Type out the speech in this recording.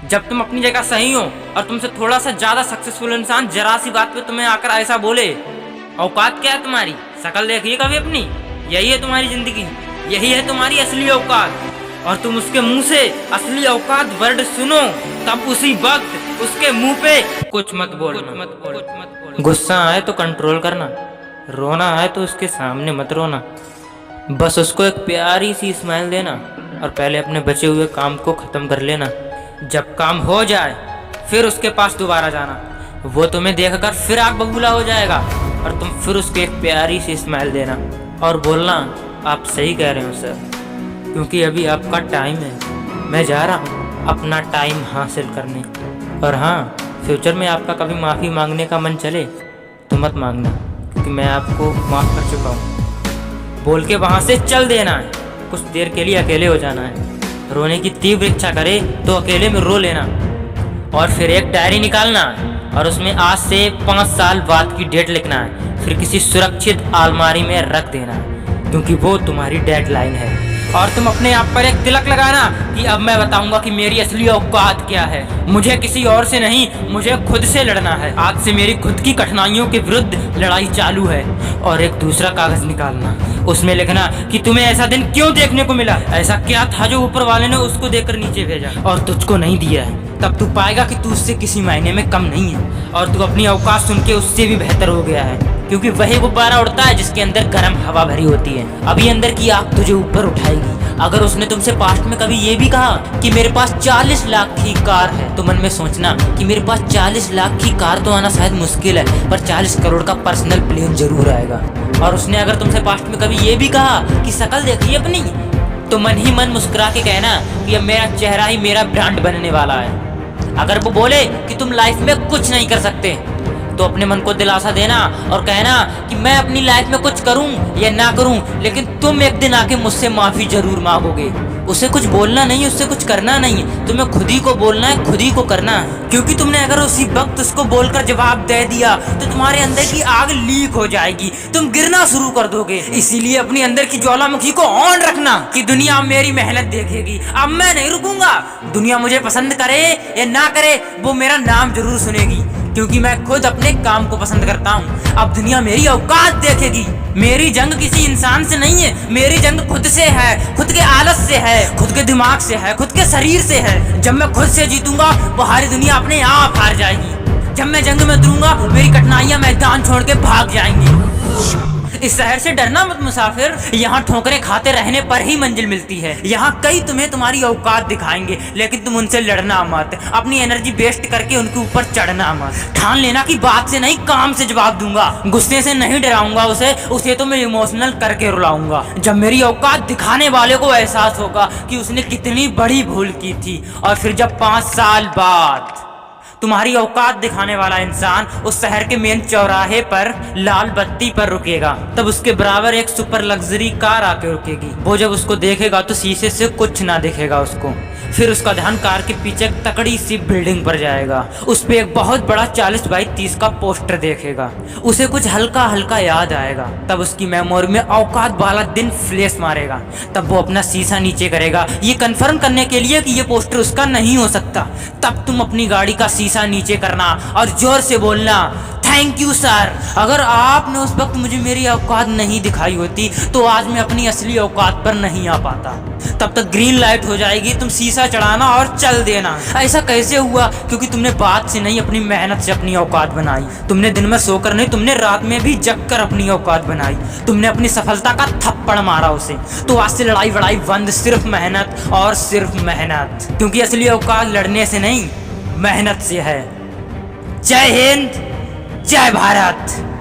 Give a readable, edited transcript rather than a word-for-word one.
जब तुम अपनी जगह सही हो और तुमसे थोड़ा सा ज्यादा सक्सेसफुल इंसान जरा सी बात पे तुम्हें आकर ऐसा बोले, औकात क्या है तुम्हारी? शकल देखिए कभी अपनी। यही है तुम्हारी जिंदगी, यही है तुम्हारी असली औकात। और तुम उसके मुंह से असली औकात वर्ड सुनो, तब उसी वक्त उसके मुंह पे कुछ मत बोलना। गुस्सा आए तो कंट्रोल करना, रोना आए तो उसके सामने मत रोना। बस उसको एक प्यारी सी स्माइल देना और पहले अपने बचे हुए काम को खत्म कर लेना। जब काम हो जाए फिर उसके पास दोबारा जाना, वो तुम्हें देखकर फिर आग बबूला हो जाएगा और तुम फिर उसको एक प्यारी सी स्माइल देना और बोलना, आप सही कह रहे हो सर, क्योंकि अभी आपका टाइम है। मैं जा रहा हूँ अपना टाइम हासिल करने। और हाँ, फ्यूचर में आपका कभी माफ़ी मांगने का मन चले तो मत मांगना, क्योंकि मैं आपको माफ़ कर चुका हूँ। बोल के वहाँ से चल देना है, कुछ देर के लिए अकेले हो जाना है। रोने की तीव्र इच्छा करे तो अकेले में रो लेना और फिर एक डायरी निकालना और उसमें आज से 5 साल बाद की डेट लिखना है, फिर किसी सुरक्षित अलमारी में रख देना है, क्योंकि वो तुम्हारी डेडलाइन है। और तुम अपने आप पर एक तिलक लगाना कि अब मैं बताऊंगा कि मेरी असली औकात क्या है। मुझे किसी और से नहीं, मुझे खुद से लड़ना है। आज से मेरी खुद की कठिनाइयों के विरुद्ध लड़ाई चालू है। और एक दूसरा कागज निकालना, उसमें लिखना कि तुम्हें ऐसा दिन क्यों देखने को मिला, ऐसा क्या था जो ऊपर वाले ने उसको देकर नीचे भेजा और तुझको नहीं दिया है। तब तू पाएगा कि तू उससे किसी मायने में कम नहीं है और तू अपनी औकात सुन के उससे भी बेहतर हो गया है, क्योंकि वही गुब्बारा उड़ता है जिसके अंदर गर्म हवा भरी होती है। अभी अंदर की आग तुझे ऊपर उठाएगी। अगर उसने तुमसे पास्ट में कभी ये भी कहा कि मेरे पास 40 लाख की कार है, तो मन में सोचना कि मेरे पास 40 लाख की कार तो आना शायद मुश्किल है, पर 40 करोड़ का पर्सनल प्लेन जरूर आएगा। और उसने अगर तुमसे पास्ट में कभी ये भी कहा कि शकल देखिए अपनी, तो मन ही मन मुस्कुरा के कहना कि अब मेरा चेहरा ही मेरा ब्रांड बनने वाला है। अगर वो बोले कि तुम लाइफ में कुछ नहीं कर सकते, तो अपने मन को दिलासा देना और कहना कि मैं अपनी लाइफ में कुछ करूं या ना करूं, लेकिन तुम एक दिन आके मुझसे माफी जरूर मांगोगे। उसे कुछ बोलना नहीं, उससे कुछ करना नहीं, तुम्हें खुद ही को बोलना है, खुद ही को करना है। क्योंकि तुमने अगर उसी वक्त उसको बोलकर जवाब दे दिया तो तुम्हारे अंदर की आग लीक हो जाएगी, तुम गिरना शुरू कर दोगे। इसीलिए अपनी अंदर की ज्वालामुखी को ऑन रखना कि दुनिया मेरी मेहनत देखेगी, अब मैं नहीं रुकूंगा। दुनिया मुझे पसंद करे या ना करे, वो मेरा नाम जरूर सुनेगी, क्योंकि मैं खुद अपने काम को पसंद करता हूँ। अब दुनिया मेरी औकात देखेगी। मेरी जंग किसी इंसान से नहीं है, मेरी जंग खुद से है, खुद के आलस से है, खुद के दिमाग से है, खुद के शरीर से है। जब मैं खुद से जीतूंगा, बाहरी दुनिया अपने आप हार जाएगी। जब मैं जंग में उतरूंगा, मेरी कठिनाइयां मैदान छोड़ के भाग जाएंगी। इस शहर से डरना मत मुसाफिर, यहाँ ठोकरें खाते रहने पर ही मंजिल मिलती है। यहाँ कई तुम्हें तुम्हारी औकात दिखाएंगे, लेकिन तुम उनसे लड़ना मत, अपनी एनर्जी वेस्ट करके उनके ऊपर चढ़ना मत। ठान लेना कि बात से नहीं, काम से जवाब दूंगा, गुस्से से नहीं डराऊंगा उसे तो मैं इमोशनल करके रुलाऊंगा। जब मेरी औकात दिखाने वाले को एहसास होगा कि उसने कितनी बड़ी भूल की थी, और फिर जब 5 साल बाद तुम्हारी औकात दिखाने वाला इंसान उस शहर के मेन चौराहे पर लाल बत्ती पर रुकेगा, तब उसके बराबर एक सुपर लग्जरी कार आके रुकेगी। वो जब उसको देखेगा तो शीशे से कुछ ना दिखेगा उसको। फिर उसका ध्यान कार के पीछे एक तकड़ी सी बिल्डिंग पर जाएगा। उस पे एक बहुत बड़ा 40 बाई 30 का पोस्टर देखेगा। उसे कुछ हल्का हल्का याद आएगा। तब उसकी मेमोरी में औकात वाला दिन फ्लैश मारेगा। तब वो अपना शीशा नीचे करेगा, ये कंफर्म करने के लिए कि ये पोस्टर उसका नहीं हो सकता। तब तुम अपनी गाड़ी का शीशा नीचे करना और जोर से बोलना, थैंक यू सर। अगर आपने उस वक्त मुझे मेरी औकात नहीं दिखाई होती तो आज मैं अपनी असली औकात पर नहीं आ पाता। तब तक ग्रीन लाइट हो जाएगी, तुम शीशा चढ़ाना और चल देना। ऐसा कैसे हुआ? क्योंकि तुमने बात से नहीं, अपनी मेहनत से अपनी औकात बनाई। तुमने दिन में सोकर नहीं, तुमने रात में भी जग कर अपनी औकात बनाई। तुमने अपनी सफलता का थप्पड़ मारा उसे। तो आज से लड़ाई वड़ाई बंद, सिर्फ मेहनत और सिर्फ मेहनत, क्योंकि असली औकात लड़ने से नहीं, मेहनत से है। जय हिंद, जय भारत।